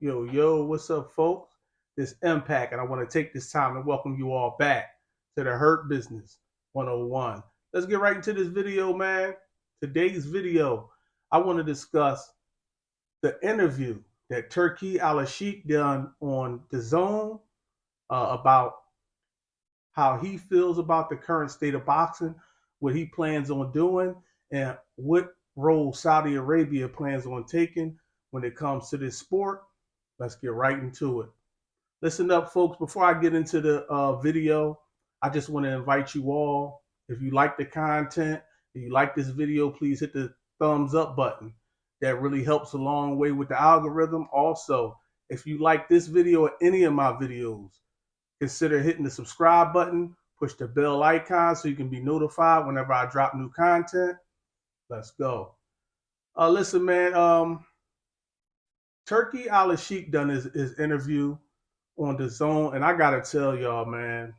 Yo, what's up, folks? This Impact, and I want to take this time to welcome you all back to the Hurt Business 101. Let's get right into this video, man. Today's video, I want to discuss the interview that Turki Alalshikh done on Dazn about how he feels about the current state of boxing, what he plans on doing, and what role Saudi Arabia plans on taking when it comes to this sport. Let's get right into it. Listen up, folks. Before I get into the video, I just want to invite you all. If you like the content, if you like this video, please hit the thumbs up button. That really helps a long way with the algorithm. Also, if you like this video or any of my videos, consider hitting the subscribe button, push the bell icon so you can be notified whenever I drop new content. Let's go. Listen, man. Turki Alalshikh done his interview on Dazn, and I gotta tell y'all, man,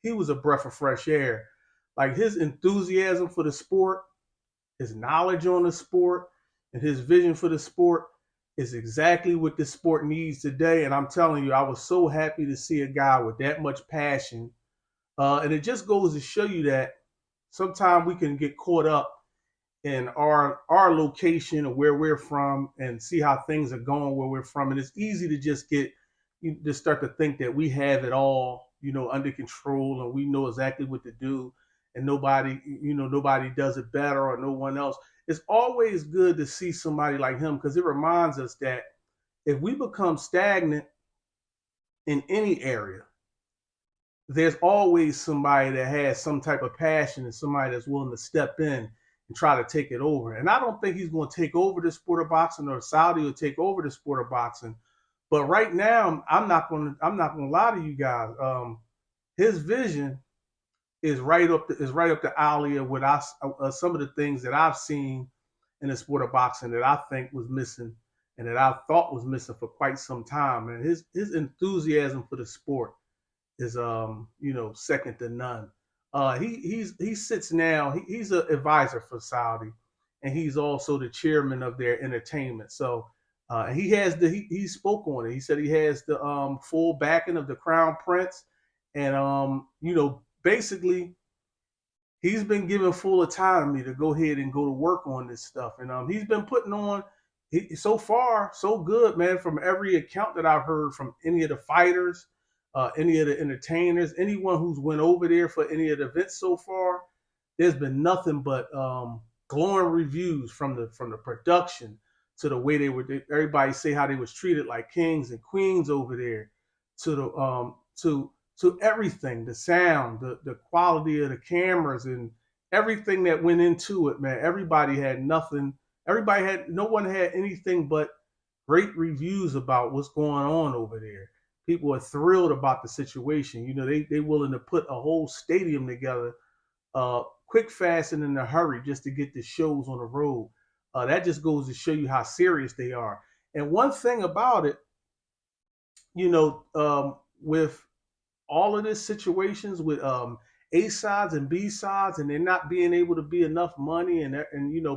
he was a breath of fresh air. Like his enthusiasm for the sport, his knowledge on the sport, and his vision for the sport is exactly what this sport needs today. And I'm telling you, I was so happy to see a guy with that much passion. And it just goes to show you that sometimes we can get caught up in our location or where we're from and see how things are going where we're from. And it's easy to just you just start to think that we have it all, under control and we know exactly what to do and nobody does it better or no one else. It's always good to see somebody like him because it reminds us that if we become stagnant in any area, there's always somebody that has some type of passion and somebody that's willing to step in and try to take it over. And I don't think he's going to take over the sport of boxing or Saudi will take over the sport of boxing. But right now, I'm not going to lie to you guys. His vision is right up the alley of what some of the things that I've seen in the sport of boxing that I think was missing and that I thought was missing for quite some time. And his enthusiasm for the sport is second to none. He sits now. He's an advisor for Saudi, and he's also the chairman of their entertainment. So he spoke on it. He said he has the full backing of the Crown Prince, and basically he's been given full autonomy to go ahead and go to work on this stuff. And he's been putting on. So far, so good, man. From every account that I've heard from any of the fighters, any of the entertainers, anyone who's went over there for any of the events so far, there's been nothing but glowing reviews from the production to the way everybody say how they was treated like kings and queens over there, to the to everything, the sound, the quality of the cameras and everything that went into it, man. No one had anything but great reviews about what's going on over there. People are thrilled about the situation. They willing to put a whole stadium together, quick, fast, and in a hurry just to get the shows on the road. That just goes to show you how serious they are. And one thing about it, with all of this situations with A sides and B sides, and there not being able to be enough money, and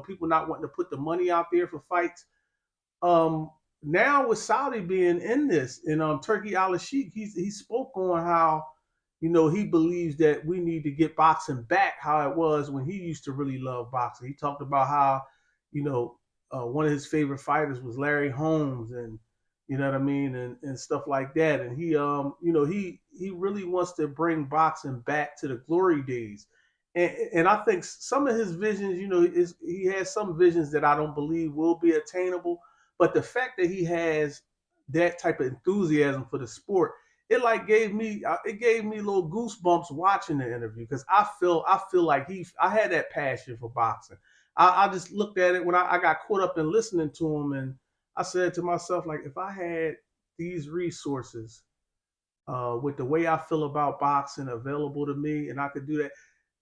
people not wanting to put the money out there for fights. Now with Saudi being in this, and Turki Alalshikh, he spoke on how he believes that we need to get boxing back how it was when he used to really love boxing. He talked about how one of his favorite fighters was Larry Holmes, and you know what I mean, and stuff like that. And he really wants to bring boxing back to the glory days. And I think some of his visions, he has some visions that I don't believe will be attainable. But the fact that he has that type of enthusiasm for the sport, it gave me little goosebumps watching the interview because I feel like I had that passion for boxing. I just looked at it when I got caught up in listening to him, and I said to myself, like, if I had these resources with the way I feel about boxing available to me, and I could do that,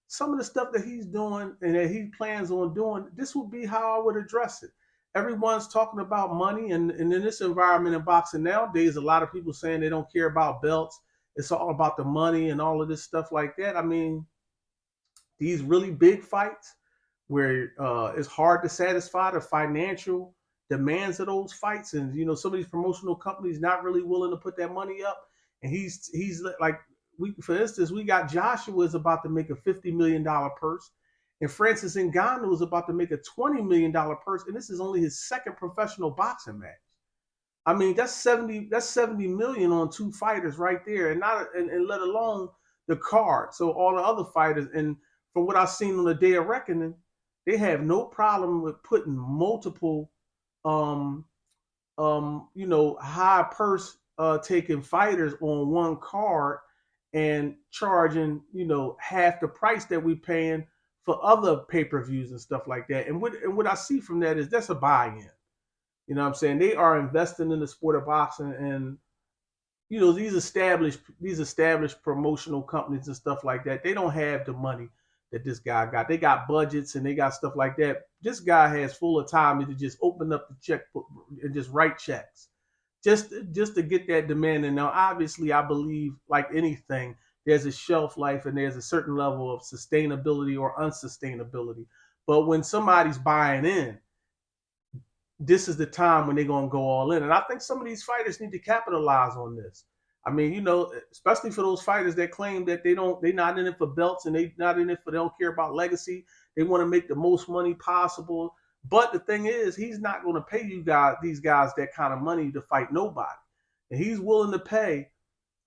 some of the stuff that he's doing and that he plans on doing, this would be how I would address it. Everyone's talking about money, and in this environment in boxing nowadays, a lot of people saying they don't care about belts. It's all about the money and all of this stuff like that. I mean, these really big fights where it's hard to satisfy the financial demands of those fights, and some of these promotional companies not really willing to put that money up. And he's like, for instance, we got Joshua is about to make a $50 million purse, and Francis Ngannou is about to make a $20 million purse, and this is only his second professional boxing match. I mean, that's 70 million on two fighters right there, and not and let alone the card. So all the other fighters, and from what I've seen on the Day of Reckoning, they have no problem with putting multiple, um, high purse taking fighters on one card and charging, half the price that we paying for other pay-per-views and stuff like that. And what I see from that is that's a buy-in. You know what I'm saying? They are investing in the sport of boxing, and these established promotional companies and stuff like that. They don't have the money that this guy got. They got budgets and they got stuff like that. This guy has full autonomy to just open up the checkbook and just write checks, just to get that demand. And now, obviously, I believe, like anything, there's a shelf life and there's a certain level of sustainability or unsustainability. But when somebody's buying in, this is the time when they're going to go all in. And I think some of these fighters need to capitalize on this. I mean, especially for those fighters that claim that they're not in it for belts, and they not in it for, they don't care about legacy. They want to make the most money possible. But the thing is, he's not going to pay these guys that kind of money to fight nobody. And he's willing to pay.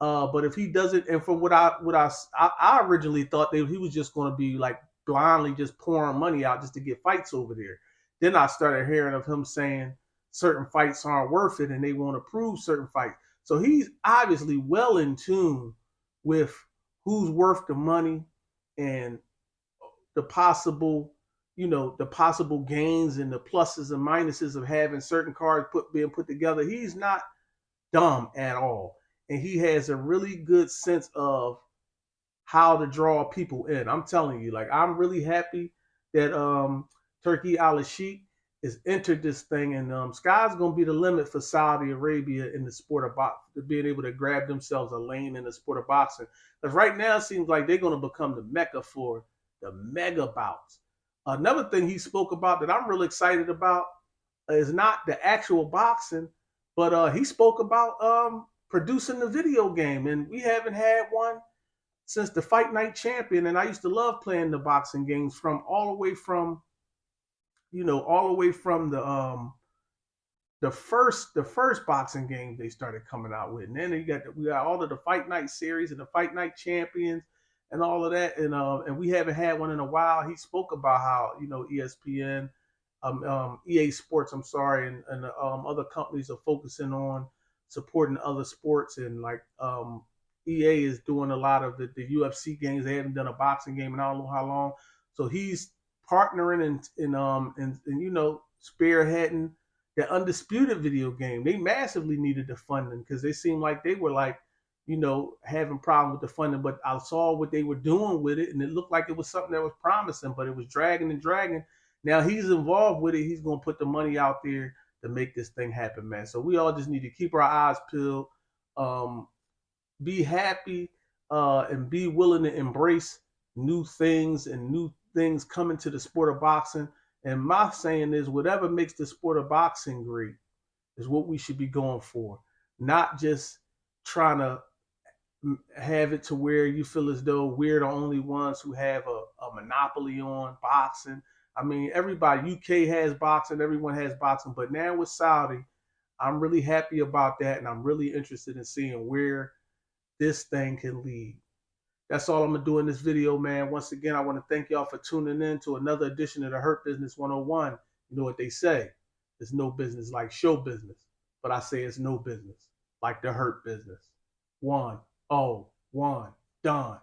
But if he doesn't, and from what I originally thought that he was just going to be like blindly just pouring money out just to get fights over there. Then I started hearing of him saying certain fights aren't worth it and they want to prove certain fights. So he's obviously well in tune with who's worth the money and the possible, the possible gains and the pluses and minuses of having certain cards being put together. He's not dumb at all. And he has a really good sense of how to draw people in. I'm telling you, like, I'm really happy that Turki Alalshikh is entered this thing, and sky's gonna be the limit for Saudi Arabia in the sport of boxing, being able to grab themselves a lane in the sport of boxing. Because right now it seems like they're gonna become the mecca for the mega bouts. Another thing he spoke about that I'm really excited about is not the actual boxing, but he spoke about producing the video game, and we haven't had one since the Fight Night Champion. And I used to love playing the boxing games from all the way from the first boxing game they started coming out with, and then we got all of the Fight Night series and the Fight Night Champions and all of that, and we haven't had one in a while. He spoke about how ESPN, EA Sports, I'm sorry, and other companies are focusing on supporting other sports, and like EA is doing a lot of the UFC games. They haven't done a boxing game in I don't know how long, so he's partnering and spearheading the Undisputed video game. They massively needed the funding because they seemed like they were like having problem with the funding. But I saw what they were doing with it, and it looked like it was something that was promising, but it was dragging and dragging. Now he's involved with it. He's gonna put the money out there to make this thing happen, man. So we all just need to keep our eyes peeled, be happy, and be willing to embrace new things and new things coming to the sport of boxing. And my saying is, whatever makes the sport of boxing great is what we should be going for, not just trying to have it to where you feel as though we're the only ones who have a monopoly on boxing. I mean, everybody, UK has boxing, everyone has boxing, but now with Saudi, I'm really happy about that, and I'm really interested in seeing where this thing can lead. That's all I'm going to do in this video, man. Once again, I want to thank y'all for tuning in to another edition of the Hurt Business 101. You know what they say. It's no business like show business. But I say it's no business like the hurt business. 1-0-1 done.